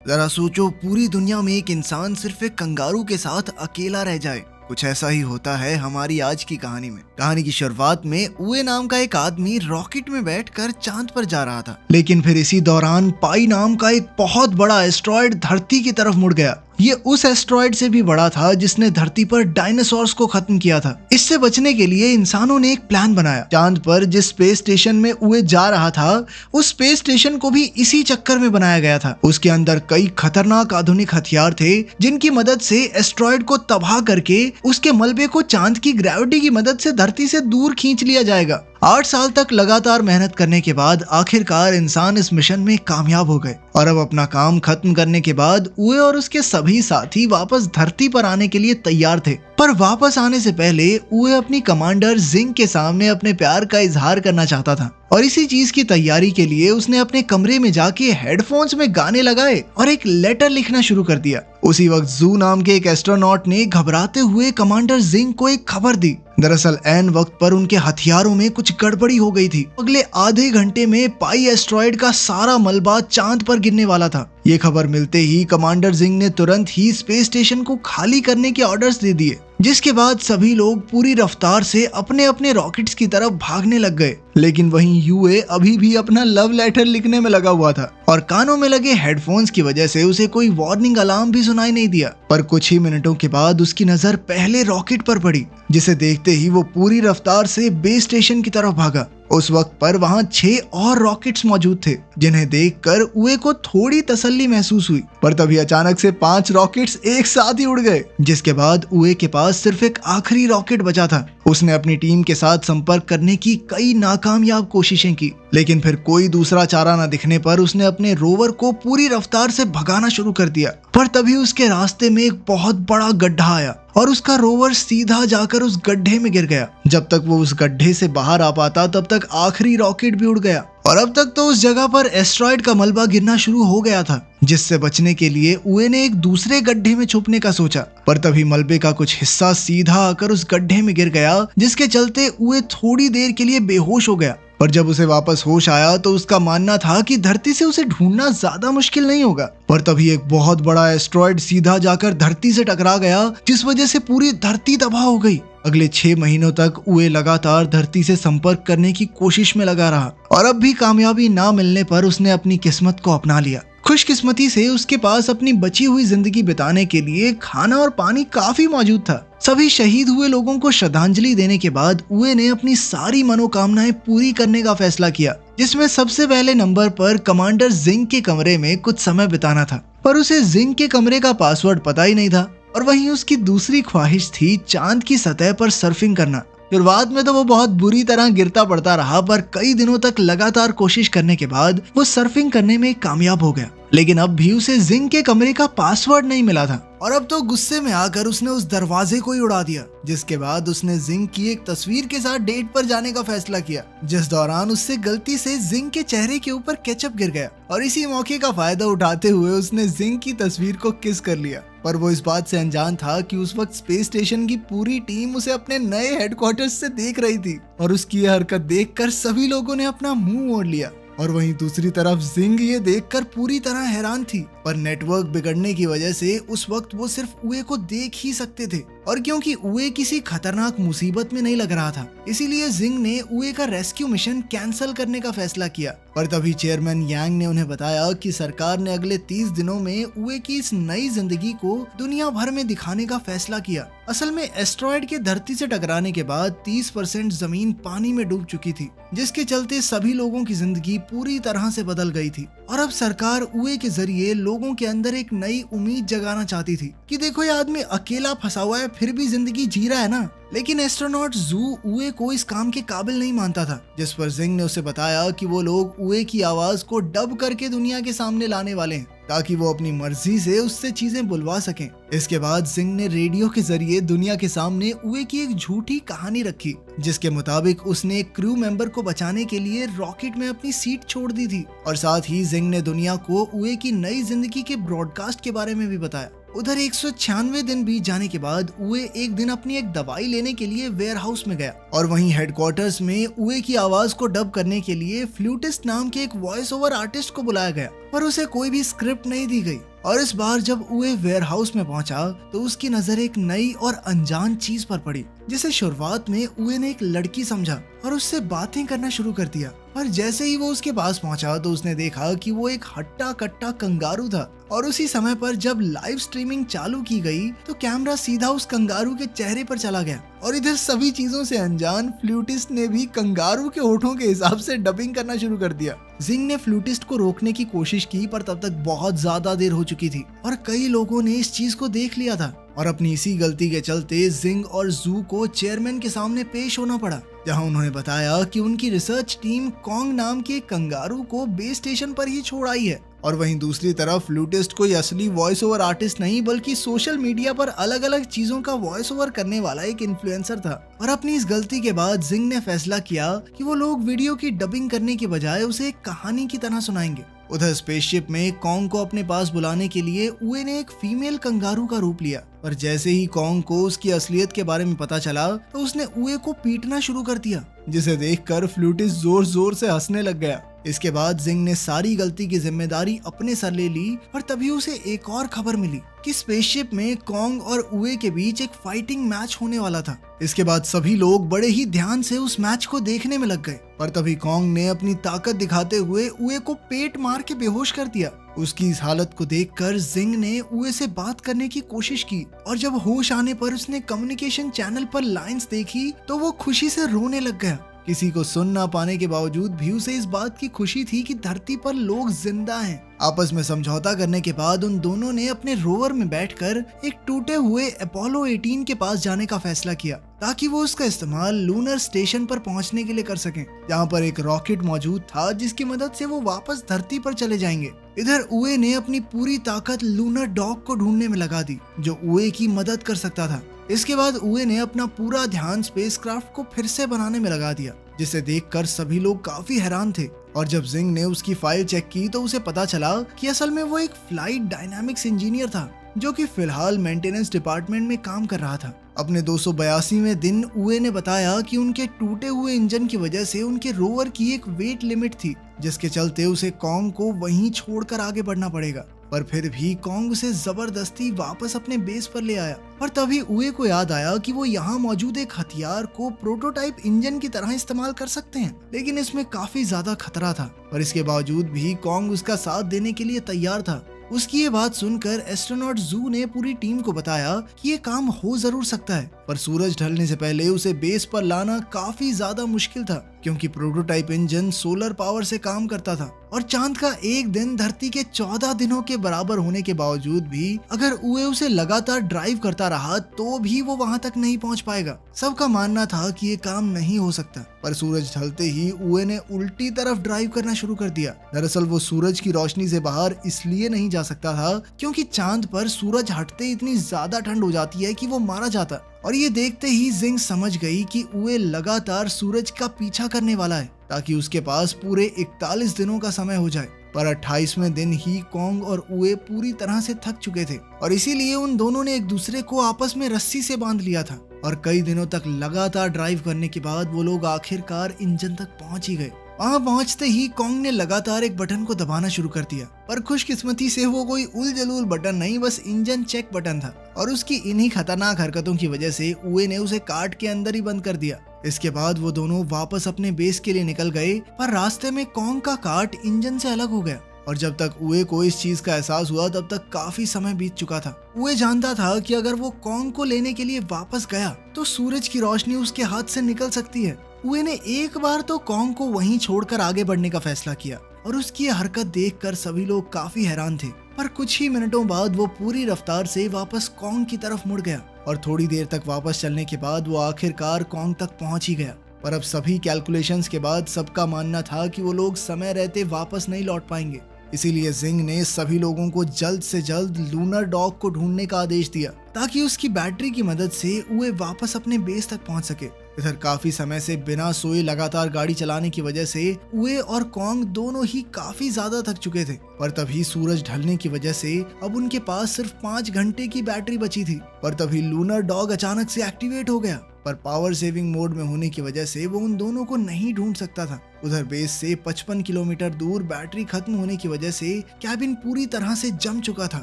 जरा सोचो, पूरी दुनिया में एक इंसान सिर्फ एक कंगारू के साथ अकेला रह जाए। कुछ ऐसा ही होता है हमारी आज की कहानी में। कहानी की शुरुआत में उए नाम का एक आदमी रॉकेट में बैठकर चांद पर जा रहा था, लेकिन फिर इसी दौरान पाई नाम का एक बहुत बड़ा एस्ट्रॉयड धरती की तरफ मुड़ गया। ये उस एस्ट्रॉयड से भी बड़ा था जिसने धरती पर डायनासोर्स को खत्म किया था। इससे बचने के लिए इंसानों ने एक प्लान बनाया। चांद पर जिस स्पेस स्टेशन में उए जा रहा था, उस स्पेस स्टेशन को भी इसी चक्कर में बनाया गया था। उसके अंदर कई खतरनाक आधुनिक हथियार थे जिनकी मदद से एस्ट्रॉयड को तबाह करके उसके मलबे को चांद की ग्रेविटी की मदद से धरती से दूर खींच लिया जाएगा। 8 साल तक लगातार मेहनत करने के बाद आखिरकार इंसान इस मिशन में कामयाब हो गए और अब अपना काम खत्म करने के बाद उए और उसके सभी साथी वापस धरती पर आने के लिए तैयार थे। पर वापस आने से पहले उए अपनी कमांडर जिंग के सामने अपने प्यार का इजहार करना चाहता था और इसी चीज की तैयारी के लिए उसने अपने कमरे में जाके हेडफोन्स में गाने लगाए और एक लेटर लिखना शुरू कर दिया। उसी वक्त जू नाम के एक एस्ट्रोनॉट ने घबराते हुए कमांडर जिंग को एक खबर दी। दरअसल ऐन वक्त पर उनके हथियारों में कुछ गड़बड़ी हो गई थी। अगले आधे घंटे में पाई एस्ट्रॉयड का सारा मलबा चांद पर गिरने वाला था। ये खबर मिलते ही कमांडर जिंग ने तुरंत ही स्पेस स्टेशन को खाली करने के ऑर्डर्स दे दिए, जिसके बाद सभी लोग पूरी रफ्तार से अपने अपने रॉकेट्स की तरफ भागने लग गए। लेकिन वहीं यूए अभी भी अपना लव लेटर लिखने में लगा हुआ था और कानों में लगे हेडफोन्स की वजह से उसे कोई वार्निंग अलार्म भी सुनाई नहीं दिया। पर कुछ ही मिनटों के बाद उसकी नजर पहले रॉकेट पर पड़ी, जिसे देखते ही वो पूरी रफ्तार से बेस स्टेशन की तरफ भागा। उस वक्त पर वहां 6 और रॉकेट्स मौजूद थे, जिन्हें देखकर उए को थोड़ी तसल्ली महसूस हुई। पर तभी अचानक से 5 रॉकेट्स एक साथ ही उड़ गए, जिसके बाद उए के पास सिर्फ एक आखिरी रॉकेट बचा था। उसने अपनी टीम के साथ संपर्क करने की कई नाकामयाब कोशिशें की, लेकिन फिर कोई दूसरा चारा न दिखने पर उसने अपने रोवर को पूरी रफ्तार से भगाना शुरू कर दिया। पर तभी उसके रास्ते में एक बहुत बड़ा गड्ढा आया और उसका रोवर सीधा जाकर उस गड्ढे में गिर गया। जब तक वो उस गड्ढे से बाहर आ पाता तब तक आखिरी रॉकेट भी उड़ गया और अब तक तो उस जगह पर एस्ट्रॉयड का मलबा गिरना शुरू हो गया था। जिससे बचने के लिए उए ने एक दूसरे गड्ढे में छुपने का सोचा, पर तभी मलबे का कुछ हिस्सा सीधा आकर उस गड्ढे में गिर गया, जिसके चलते उए थोड़ी देर के लिए बेहोश हो गया। पर जब उसे वापस होश आया तो उसका मानना था कि धरती से उसे ढूंढना ज्यादा मुश्किल नहीं होगा। पर तभी एक बहुत बड़ा एस्ट्रॉयड सीधा जाकर धरती से टकरा गया, जिस वजह से पूरी धरती तबाह हो गई। अगले 6 महीनों तक उए लगातार धरती से संपर्क करने की कोशिश में लगा रहा और अब भी कामयाबी ना मिलने पर उसने अपनी किस्मत को अपना लिया। खुशकिस्मती से उसके पास अपनी बची हुई जिंदगी बिताने के लिए खाना और पानी काफी मौजूद था। सभी शहीद हुए लोगों को श्रद्धांजलि देने के बाद उए ने अपनी सारी मनोकामनाएं पूरी करने का फैसला किया, जिसमें सबसे पहले नंबर पर कमांडर जिंग के कमरे में कुछ समय बिताना था। पर उसे जिंग के कमरे का पासवर्ड पता ही नहीं था और वहीं उसकी दूसरी ख्वाहिश थी चांद की सतह पर सर्फिंग करना। शुरुआत में तो वो बहुत बुरी तरह गिरता पड़ता रहा, पर कई दिनों तक लगातार कोशिश करने के बाद वो सर्फिंग करने में कामयाब हो गया। लेकिन अब भी उसे जिंग के कमरे का पासवर्ड नहीं मिला था और अब तो गुस्से में आकर उसने उस दरवाजे को ही उड़ा दिया। जिसके बाद उसने जिंग की एक तस्वीर के साथ डेट पर जाने का फैसला किया, जिस दौरान उससे गलती से जिंग के चेहरे के ऊपर केचप गिर गया और इसी मौके का फायदा उठाते हुए उसने जिंग की तस्वीर को किस कर लिया। पर वो इस बात से अनजान था कि उस वक्त स्पेस स्टेशन की पूरी टीम उसे अपने नए हेडक्वार्टर्स से देख रही थी और उसकी यह हरकत देखकर सभी लोगों ने अपना मुंह मोड़ लिया। और वहीं दूसरी तरफ जिंग ये देखकर पूरी तरह हैरान थी, पर नेटवर्क बिगड़ने की वजह से उस वक्त वो सिर्फ उए को देख ही सकते थे और क्योंकि उए किसी खतरनाक मुसीबत में नहीं लग रहा था, इसीलिए जिंग ने उए का रेस्क्यू मिशन कैंसिल करने का फैसला किया। पर तभी चेयरमैन यांग ने उन्हें बताया कि सरकार ने अगले 30 दिनों में उए की इस नई जिंदगी को दुनिया भर में दिखाने का फैसला किया। असल में एस्ट्रॉयड के धरती से टकराने के बाद 30% जमीन पानी में डूब चुकी थी, जिसके चलते सभी लोगों की जिंदगी पूरी तरह से बदल गई थी और अब सरकार उए के जरिए लोगों के अंदर एक नई उम्मीद जगाना चाहती थी कि देखो ये आदमी अकेला फंसा हुआ है फिर भी जिंदगी जी रहा है ना। लेकिन एस्ट्रोनॉट जू उए को इस काम के काबिल नहीं मानता था, जिस पर जिंग ने उसे बताया कि वो लोग उए की आवाज को डब करके दुनिया के सामने लाने वाले हैं ताकि वो अपनी मर्जी से उससे चीजें बुलवा सकें। इसके बाद जिंग ने रेडियो के जरिए दुनिया के सामने उए की एक झूठी कहानी रखी, जिसके मुताबिक उसने एक क्रू मेंबर को बचाने के लिए रॉकेट में अपनी सीट छोड़ दी थी और साथ ही जिंग ने दुनिया को उए की नई जिंदगी के ब्रॉडकास्ट के बारे में भी बताया। उधर 196 दिन बीत जाने के बाद उए एक दिन अपनी एक दवाई लेने के लिए वेयर हाउस में गया और वहीं हेडक्वार्टर्स में उए की आवाज को डब करने के लिए फ्लूटिस्ट नाम के एक वॉइस ओवर आर्टिस्ट को बुलाया गया, पर उसे कोई भी स्क्रिप्ट नहीं दी गई और इस बार जब उए वेयरहाउस में पहुंचा तो उसकी नजर एक नई और अनजान चीज पर पड़ी, जिसे शुरुआत में उए ने एक लड़की समझा और उससे बातें करना शुरू कर दिया। पर जैसे ही वो उसके पास पहुंचा तो उसने देखा कि वो एक हट्टा कट्टा कंगारू था। और उसी समय पर जब लाइव स्ट्रीमिंग चालू की गई तो कैमरा सीधा उस कंगारू के चेहरे पर चला गया और इधर सभी चीजों से अनजान फ्लूटिस्ट ने भी कंगारू के होठों के हिसाब से डबिंग करना शुरू कर दिया। जिंग ने फ्लूटिस्ट को रोकने की कोशिश की पर तब तक बहुत ज्यादा देर हो चुकी थी और कई लोगों ने इस चीज को देख लिया था और अपनी इसी गलती के चलते जिंग और जू को चेयरमैन के सामने पेश होना पड़ा, जहां उन्होंने बताया कि उनकी रिसर्च टीम कॉन्ग नाम के कंगारू को बेस स्टेशन पर ही छोड़ आई है। और वहीं दूसरी तरफ फ्लूटिस्ट कोई असली वॉइस ओवर आर्टिस्ट नहीं बल्कि सोशल मीडिया पर अलग अलग चीजों का वॉइस ओवर करने वाला एक इन्फ्लुएंसर था। और अपनी इस गलती के बाद जिंग ने फैसला किया कि वो लोग वीडियो की डबिंग करने के बजाय उसे एक कहानी की तरह सुनाएंगे। उधर स्पेसशिप में कॉन्ग को अपने पास बुलाने के लिए उए ने एक फीमेल कंगारू का रूप लिया, पर जैसे ही कॉन्ग को उसकी असलियत के बारे में पता चला तो उसने उए को पीटना शुरू कर दिया, जिसे देखकर फ्लूटिस्ट जोर जोर से हंसने लग गया। इसके बाद जिंग ने सारी गलती की जिम्मेदारी अपने सर ले ली और तभी उसे एक और खबर मिली कि स्पेसशिप में कॉन्ग और उए के बीच एक फाइटिंग मैच होने वाला था। इसके बाद सभी लोग बड़े ही ध्यान से उस मैच को देखने में लग गए, पर तभी कॉन्ग ने अपनी ताकत दिखाते हुए उए को पेट मार के बेहोश कर दिया। उसकी इस हालत को देखकर जिंग ने उए से बात करने की कोशिश की और जब होश आने पर उसने कम्युनिकेशन चैनल पर लाइंस देखी तो वो खुशी से रोने लग गया। किसी को सुन ना पाने के बावजूद भी उसे इस बात की खुशी थी कि धरती पर लोग जिंदा हैं। आपस में समझौता करने के बाद उन दोनों ने अपने रोवर में बैठकर एक टूटे हुए अपोलो 18 के पास जाने का फैसला किया ताकि वो उसका इस्तेमाल लूनर स्टेशन पर पहुंचने के लिए कर सकें, जहां पर एक रॉकेट मौजूद था जिसकी मदद से वो वापस धरती पर चले जाएंगे। इधर उए ने अपनी पूरी ताकत लूनर डॉग को ढूंढने में लगा दी जो उए की मदद कर सकता था। इसके बाद उए ने अपना पूरा ध्यान स्पेसक्राफ्ट को फिर से बनाने में लगा दिया, जिसे देखकर सभी लोग काफी हैरान थे। और जब जिंग ने उसकी फाइल चेक की तो उसे पता चला कि असल में वो एक फ्लाइट डायनामिक्स इंजीनियर था जो कि फिलहाल मेंटेनेंस डिपार्टमेंट में काम कर रहा था। अपने 282वें दिन उए ने बताया कि उनके टूटे हुए इंजन की वजह से उनके रोवर की एक वेट लिमिट थी, जिसके चलते उसे कॉन्ग को वहीं छोड़कर आगे बढ़ना पड़ेगा। पर फिर भी कॉन्ग उसे जबरदस्ती वापस अपने बेस पर ले आया। पर तभी उए को याद आया कि वो यहाँ मौजूद एक हथियार को प्रोटोटाइप इंजन की तरह इस्तेमाल कर सकते हैं, लेकिन इसमें काफी ज्यादा खतरा था। पर इसके बावजूद भी कॉन्ग उसका साथ देने के लिए तैयार था। उसकी ये बात सुनकर एस्ट्रोनॉट जू ने पूरी टीम को बताया कि ये काम हो जरूर सकता है, पर सूरज ढलने से पहले उसे बेस पर लाना काफी ज्यादा मुश्किल था, क्योंकि प्रोटोटाइप इंजन सोलर पावर से काम करता था और चांद का एक दिन धरती के 14 दिनों के बराबर होने के बावजूद भी अगर उए उसे लगातार ड्राइव करता रहा तो भी वो वहां तक नहीं पहुंच पाएगा। सबका मानना था कि ये काम नहीं हो सकता, पर सूरज ढलते ही उए ने उल्टी तरफ ड्राइव करना शुरू कर दिया। दरअसल वो सूरज की रोशनी से बाहर इसलिए नहीं जा सकता था क्योंकि चांद पर सूरज हटते इतनी ज्यादा ठंड हो जाती है कि वो मारा जाता। और ये देखते ही जिंग समझ गई कि उए लगातार सूरज का पीछा करने वाला है ताकि उसके पास पूरे 41 दिनों का समय हो जाए। पर 28वें दिन ही कॉन्ग और उए पूरी तरह से थक चुके थे और इसीलिए उन दोनों ने एक दूसरे को आपस में रस्सी से बांध लिया था। और कई दिनों तक लगातार ड्राइव करने के बाद वो लोग आखिरकार इंजन तक पहुंच ही गए। वहां पहुंचते ही कॉन्ग ने लगातार एक बटन को दबाना शुरू कर दिया, पर खुशकिस्मती से वो कोई उल जलूल बटन नहीं, बस इंजन चेक बटन था। और उसकी इन्हीं खतरनाक हरकतों की वजह से उए ने उसे काट के अंदर ही बंद कर दिया। इसके बाद वो दोनों वापस अपने बेस के लिए निकल गए, पर रास्ते में कॉन्ग का काट इंजन से अलग हो गया। और जब तक उए को इस चीज का एहसास हुआ तब तक काफी समय बीत चुका था। उए जानता था कि अगर वो कॉन्ग को लेने के लिए वापस गया तो सूरज की रोशनी उसके हाथ से निकल सकती है। उए ने एक बार तो कॉन्ग को वहीं छोड़कर आगे बढ़ने का फैसला किया और उसकी ये हरकत देखकर सभी लोग काफी हैरान थे। पर कुछ ही मिनटों बाद वो पूरी रफ्तार से वापस कॉन्ग की तरफ मुड़ गया और थोड़ी देर तक वापस चलने के बाद वो आखिरकार कॉन्ग तक पहुंच ही गया। पर अब सभी कैलकुलेशंस के बाद सबका मानना था कि वो लोग समय रहते वापस नहीं लौट पाएंगे। इसीलिए जिंग ने सभी लोगों को जल्द से जल्द लूनर डॉग को ढूंढने का आदेश दिया ताकि उसकी बैटरी की मदद से उए वापस अपने बेस तक पहुंच सके। इधर काफी समय से बिना सोए लगातार गाड़ी चलाने की वजह से उए और कॉन्ग दोनों ही काफी ज्यादा थक चुके थे। पर तभी सूरज ढलने की वजह से अब उनके पास सिर्फ 5 घंटे की बैटरी बची थी। पर तभी लूनर डॉग अचानक से एक्टिवेट हो गया पर पावर सेविंग मोड में होने की वजह से वो उन दोनों को नहीं ढूंढ सकता था। उधर बेस से 55 किलोमीटर दूर बैटरी खत्म होने की वजह से कैबिन पूरी तरह से जम चुका था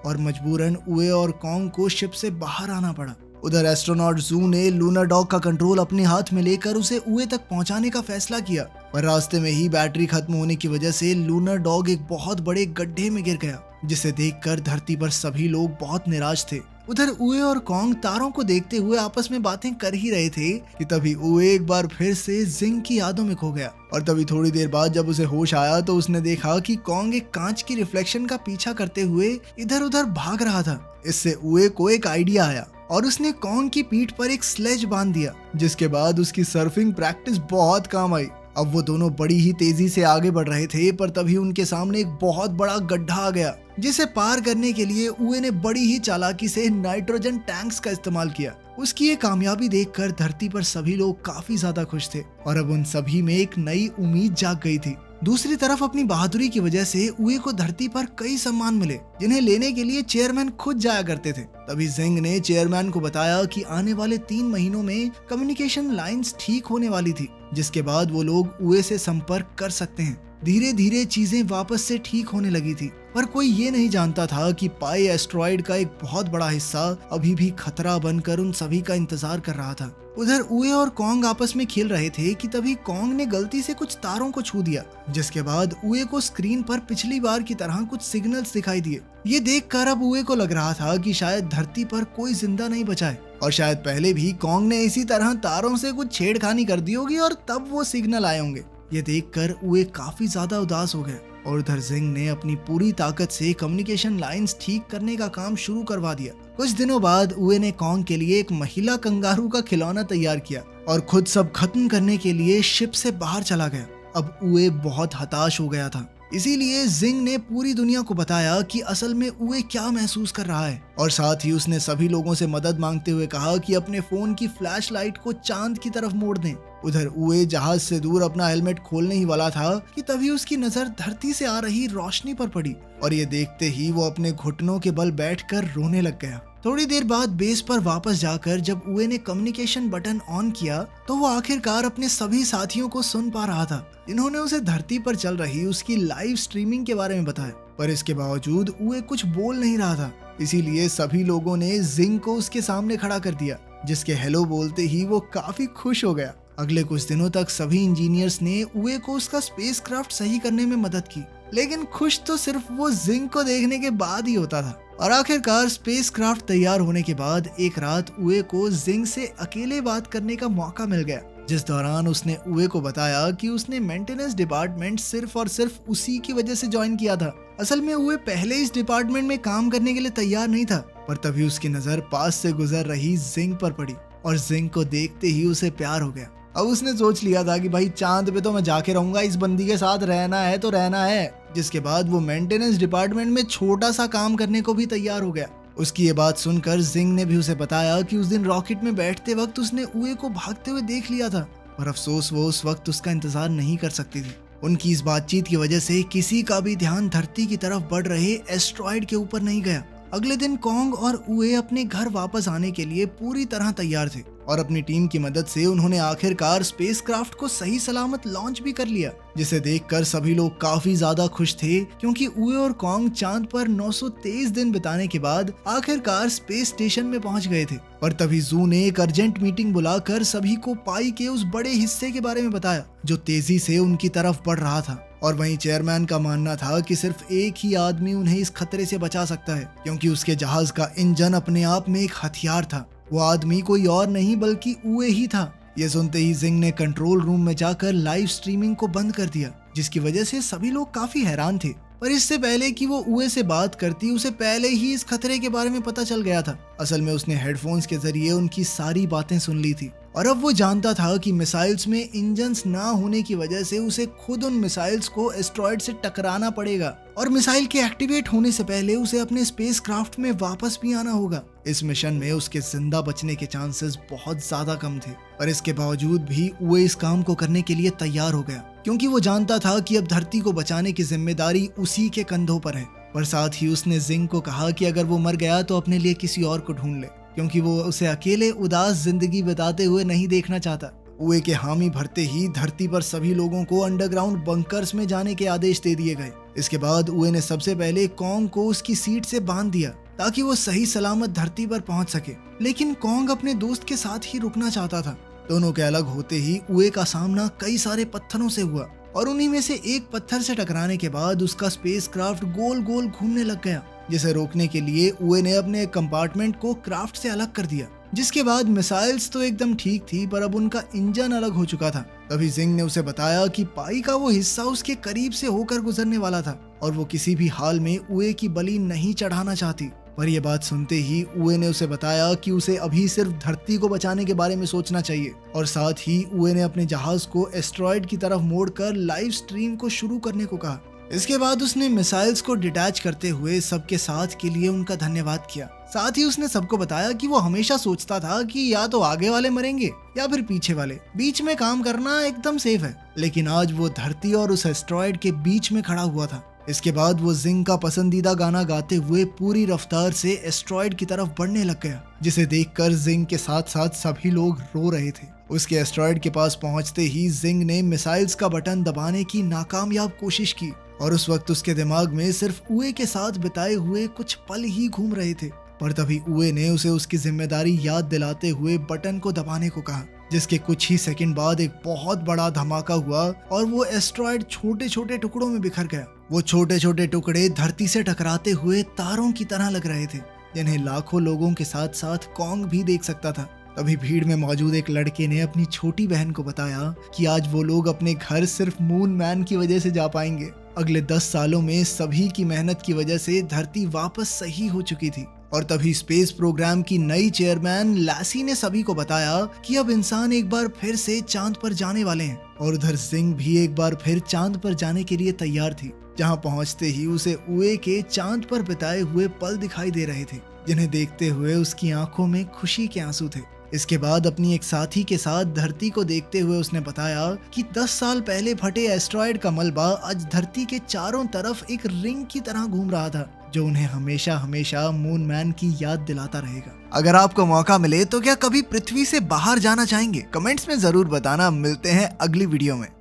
और मजबूरन उए और कॉन्ग को शिप से बाहर आना पड़ा। उधर एस्ट्रोनॉट जू ने लूनर डॉग का कंट्रोल अपने हाथ में लेकर उसे उए तक पहुंचाने का फैसला किया, पर रास्ते में ही बैटरी खत्म होने की वजह से लूनर डॉग एक बहुत बड़े गड्ढे में गिर गया, जिसे देखकर धरती पर सभी लोग बहुत निराश थे। उधर उए और कॉन्ग तारों को देखते हुए आपस में बातें कर ही रहे थे कि तभी उए एक बार फिर से जिंग की यादों में खो गया और तभी थोड़ी देर बाद जब उसे होश आया तो उसने देखा कि कॉन्ग एक कांच की रिफ्लेक्शन का पीछा करते हुए इधर उधर भाग रहा था। इससे उए को एक आइडिया आया और उसने कॉन्ग की पीठ पर एक स्लेज बांध दिया, जिसके बाद उसकी सर्फिंग प्रैक्टिस बहुत काम आई। अब वो दोनों बड़ी ही तेजी से आगे बढ़ रहे थे, पर तभी उनके सामने एक बहुत बड़ा गड्ढा आ गया, जिसे पार करने के लिए उए ने बड़ी ही चालाकी से नाइट्रोजन टैंक्स का इस्तेमाल किया। उसकी ये कामयाबी देखकर धरती पर सभी लोग काफी ज्यादा खुश थे और अब उन सभी में एक नई उम्मीद जाग गई थी। दूसरी तरफ अपनी बहादुरी की वजह से उए को धरती पर कई सम्मान मिले, जिन्हें लेने के लिए चेयरमैन खुद जाया करते थे। तभी जिंग ने चेयरमैन को बताया कि आने वाले 3 महीनों में कम्युनिकेशन लाइंस ठीक होने वाली थी, जिसके बाद वो लोग उए से संपर्क कर सकते हैं। धीरे धीरे चीजें वापस से ठीक होने लगी थी, पर कोई ये नहीं जानता था कि पाई एस्ट्रॉइड का एक बहुत बड़ा हिस्सा अभी भी खतरा बनकर उन सभी का इंतजार कर रहा था। उधर उए और कॉन्ग आपस में खेल रहे थे कि तभी कॉन्ग ने गलती से कुछ तारों को छू दिया, जिसके बाद उए को स्क्रीन पर पिछली बार की तरह कुछ सिग्नल्स दिखाई दिए। ये देखकर अब उए को लग रहा था कि शायद धरती पर कोई जिंदा नहीं बचा है और शायद पहले भी कॉन्ग ने इसी तरह तारों से कुछ छेड़खानी कर दी होगी और तब वो सिग्नल आए होंगे। ये देखकर उए काफी ज्यादा उदास हो गया और उधर जिंग ने अपनी पूरी ताकत से कम्युनिकेशन लाइंस ठीक करने का काम शुरू करवा दिया। कुछ दिनों बाद उए ने कॉन्ग के लिए एक महिला कंगारू का खिलौना तैयार किया और खुद सब खत्म करने के लिए शिप से बाहर चला गया। अब उए बहुत हताश हो गया था, इसीलिए जिंग ने पूरी दुनिया को बताया कि असल में उए क्या महसूस कर रहा है और साथ ही उसने सभी लोगों से मदद मांगते हुए कहा कि अपने फोन की फ्लैश लाइट को चांद की तरफ मोड़ दें। उधर उए जहाज से दूर अपना हेलमेट खोलने ही वाला था कि तभी उसकी नजर धरती से आ रही रोशनी पर पड़ी और ये देखते ही वो अपने घुटनों के बल बैठकर रोने लग गया। थोड़ी देर बाद बेस पर वापस जाकर जब उए ने कम्युनिकेशन बटन ऑन किया तो वो आखिरकार अपने सभी साथियों को सुन पा रहा था, जिन्होंने उसे धरती पर चल रही उसकी लाइव स्ट्रीमिंग के बारे में बताया। पर इसके बावजूद उए कुछ बोल नहीं रहा था, इसीलिए सभी लोगों ने जिंग को उसके सामने खड़ा कर दिया, जिसके हेलो बोलते ही वो काफी खुश हो गया। अगले कुछ दिनों तक सभी इंजीनियर्स ने उए को उसका स्पेसक्राफ्ट सही करने में मदद की, लेकिन खुश तो सिर्फ वो जिंग को देखने के बाद ही होता था। और आखिरकार स्पेसक्राफ्ट तैयार होने के बाद एक रात उए को जिंग से अकेले बात करने का मौका मिल गया, जिस दौरान उसने उए को बताया कि उसने मेंटेनेंस डिपार्टमेंट सिर्फ और सिर्फ उसी की वजह से ज्वाइन किया था। असल में उए पहले इस डिपार्टमेंट में काम करने के लिए तैयार नहीं था, पर तभी उसकी नजर पास से गुजर रही जिंग पर पड़ी और जिंग को देखते ही उसे प्यार हो गया। अब उसने सोच लिया था कि भाई चांद पे तो मैं जाके रहूंगा, इस बंदी के साथ रहना है तो रहना है। जिसके बाद वो मेंटेनेंस डिपार्टमेंट में छोटा सा काम करने को भी तैयार हो गया। उसकी ये बात सुनकर जिंग ने भी उसे बताया कि उस दिन रॉकेट में बैठते वक्त उसने उए को भागते हुए देख लिया था, पर अफसोस वो उस वक्त उसका इंतजार नहीं कर सकती थी। उनकी इस बातचीत की वजह से किसी का भी ध्यान धरती की तरफ बढ़ रहे एस्ट्रॉइड के ऊपर नहीं गया। अगले दिन कॉन्ग और उए अपने घर वापस आने के लिए पूरी तरह तैयार थे और अपनी टीम की मदद से उन्होंने आखिरकार स्पेसक्राफ्ट को सही सलामत लॉन्च भी कर लिया, जिसे देखकर सभी लोग काफी ज्यादा खुश थे, क्योंकि उए और कॉन्ग चांद पर 923 दिन बिताने के बाद आखिरकार स्पेस स्टेशन में पहुंच गए थे। पर तभी जू ने एक अर्जेंट मीटिंग बुलाकर सभी को पाई के उस बड़े हिस्से के बारे में बताया जो तेजी से उनकी तरफ बढ़ रहा था। और वहीं चेयरमैन का मानना था कि सिर्फ एक ही आदमी उन्हें इस खतरे से बचा सकता है, क्योंकि उसके जहाज का इंजन अपने आप में एक हथियार था। वो आदमी कोई और नहीं बल्कि उए ही था। ये सुनते ही जिंग ने कंट्रोल रूम में जाकर लाइव स्ट्रीमिंग को बंद कर दिया, जिसकी वजह से सभी लोग काफी हैरान थे। पर इससे पहले कि वो उए से बात करती, उसे पहले ही इस खतरे के बारे में पता चल गया था। असल में उसने हेडफोन्स के जरिए उनकी सारी बातें सुन ली थी और अब वो जानता था कि मिसाइल्स में इंजन्स ना होने की वजह से उसे खुद उन मिसाइल्स को एस्ट्रॉइड से टकराना पड़ेगा और मिसाइल के एक्टिवेट होने से पहले उसे अपने स्पेसक्राफ्ट में वापस भी आना होगा। इस मिशन में उसके जिंदा बचने के चांसेस बहुत ज्यादा कम थे, पर इसके बावजूद भी उए इस काम को करने के लिए तैयार हो गया, क्योंकि वो जानता था कि अब धरती को बचाने की जिम्मेदारी उसी के कंधों पर है। पर साथ ही उसने जिंग को कहा कि अगर वो मर गया तो अपने लिए किसी और को ढूंढ ले। क्योंकि वो उसे अकेले उदास जिंदगी बिताते हुए नहीं देखना चाहता। उए के हामी भरते ही धरती पर सभी लोगों को अंडरग्राउंड बंकर्स में जाने के आदेश दे दिए गए। इसके बाद उए ने सबसे पहले कॉन्ग को उसकी सीट से बांध दिया ताकि वो सही सलामत धरती पर पहुंच सके, लेकिन कॉन्ग अपने दोस्त के साथ ही रुकना चाहता था। दोनों के अलग होते ही उए का सामना कई सारे पत्थरों से हुआ और उन्हीं में से एक पत्थर से टकराने के बाद उसका स्पेसक्राफ्ट गोल गोल घूमने लग गया, जिसे रोकने के लिए उए ने अपने कंपार्टमेंट को क्राफ्ट से अलग कर दिया। जिसके बाद मिसाइल्स तो एकदम ठीक थी, पर अब उनका इंजन अलग हो चुका था। तभी जिंग ने उसे बताया कि पाई का वो हिस्सा उसके करीब से होकर गुजरने वाला था और वो किसी भी हाल में उए की बलि नहीं चढ़ाना चाहती। पर यह बात सुनते ही उए ने उसे बताया कि उसे अभी सिर्फ धरती को बचाने के बारे में सोचना चाहिए और साथ ही उए ने अपने जहाज को एस्ट्रॉयड की तरफ मोड़कर लाइव स्ट्रीम को शुरू करने को कहा। इसके बाद उसने मिसाइल्स को डिटैच करते हुए सबके साथ के लिए उनका धन्यवाद किया। साथ ही उसने सबको बताया कि वो हमेशा सोचता था कि या तो आगे वाले मरेंगे या फिर पीछे वाले, बीच में काम करना एकदम सेफ है, लेकिन आज वो धरती और उस एस्ट्रॉयड के बीच में खड़ा हुआ था। इसके बाद वो जिंग का पसंदीदा गाना गाते हुए पूरी रफ्तार से एस्ट्रॉयड की तरफ बढ़ने लग गया, जिसे देखकर जिंग के साथ साथ सभी लोग रो रहे थे। उसके एस्ट्रॉयड के पास पहुंचते ही जिंग ने मिसाइल्स का बटन दबाने की नाकामयाब कोशिश की और उस वक्त उसके दिमाग में सिर्फ उए के साथ बिताए हुए कुछ पल ही घूम रहे थे। पर तभी उए ने उसे उसकी जिम्मेदारी याद दिलाते हुए बटन को दबाने को कहा, जिसके कुछ ही सेकंड बाद एक बहुत बड़ा धमाका हुआ और वो एस्ट्रॉयड छोटे छोटे टुकड़ों में बिखर गया। वो छोटे छोटे टुकड़े धरती से टकराते हुए तारों की तरह लग रहे थे, जिन्हें लाखों लोगों के साथ साथ कॉन्ग भी देख सकता था। तभी भीड़ में मौजूद एक लड़के ने अपनी छोटी बहन को बताया कि आज वो लोग अपने घर सिर्फ मून मैन की वजह से जा पाएंगे। अगले 10 सालों में सभी की मेहनत की वजह से धरती वापस सही हो चुकी थी और तभी स्पेस प्रोग्राम की नई चेयरमैन लैसी ने सभी को बताया कि अब इंसान एक बार फिर से चांद पर जाने वाले हैं और उधर जिंग भी एक बार फिर चांद पर जाने के लिए तैयार थी, जहां पहुंचते ही उसे उए के चांद पर बिताए हुए पल दिखाई दे रहे थे, जिन्हें देखते हुए उसकी आंखों में खुशी के आंसू थे। इसके बाद अपनी एक साथी के साथ धरती को देखते हुए उसने बताया कि 10 साल पहले फटे एस्ट्रॉयड का मलबा आज धरती के चारों तरफ एक रिंग की तरह घूम रहा था, जो उन्हें हमेशा हमेशा मून मैन की याद दिलाता रहेगा। अगर आपको मौका मिले तो क्या कभी पृथ्वी से बाहर जाना चाहेंगे? कमेंट्स में जरूर बताना। मिलते हैं अगली वीडियो में।